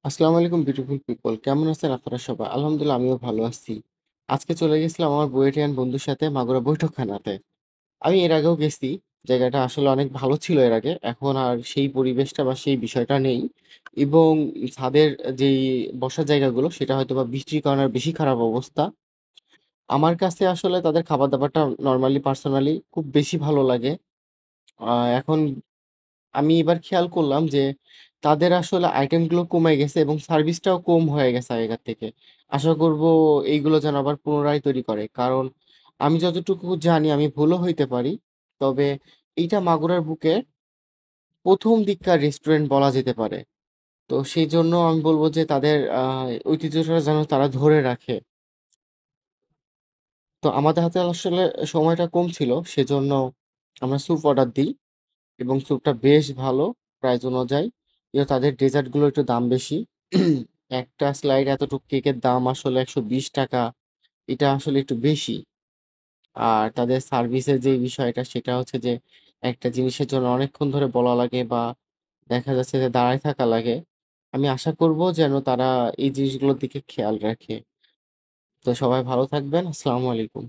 আসসালামু আলাইকুম beautiful people. কেমন আছেন আপনারা সবাই? আলহামদুলিল্লাহ আমিও ভালো আছি। আজকে চলে গেছিলাম আমার বুয়েটিয়ান বন্ধুর সাথে মাগুরা বৈঠকখানাতে। আমি এর আগেও গেছি। জায়গাটা আসলে অনেক ভালো ছিল এর আগে। এখন আর সেই পরিবেশটা বা সেই বিষয়টা নেই। এবং ছাদের যেই বসার জায়গাগুলো সেটা হয়তোবা বৃষ্টির কারণে আর বেশি খারাপ অবস্থা। আমার কাছে আসলে তাদের খাবার-দাবারটা নরমালি পার্সোনালি খুব বেশি ভালো লাগে। এখন আমি এবার খেয়াল করলাম যে তাদের আসলে আইটেমগুলো কমে গেছে এবং সার্ভিসটাও কম হয়ে গেছে আগেকার থেকে। আশা করব এইগুলো যেন আবার পুনরায় তৈরি করে। কারণ আমি যতটুকু জানি, আমি ভুলও হইতে পারি। তবে এইটা মাগুরার বুকে ১ম দিককার রেস্টুরেন্ট বলা যেতে পারে। তো সেইজন্য আমি বলব যে তাদের ঐতিহ্যটা যেন তারা ধরে রাখে। তো আমাদের হাতে আসলে সময়টা কম ছিল। সেজন্য আমরা স্যুপ অর্ডার দিই। এবং স্যুপটা বেশ ভালো প্রাইস অনুযায়ী। কিন্তু তাদের ডেজার্টগুলো একটু দাম বেশি। একটা স্লাইড এতটুক কেকের দাম আসলে ৳১২০। এটা আসলে একটু বেশি। আর তাদের সার্ভিসের যে বিষয়টা সেটা হচ্ছে যে একটা জিনিসের জন্য অনেকক্ষণ ধরে বলা লাগে বা দেখা যাচ্ছে যে দাঁড়ায় থাকা লাগে। আমি আশা করব যেন তারা এই জিনিসগুলোর দিকে খেয়াল রাখে। তো সবাই ভালো থাকবেন। আসসালামু আলাইকুম।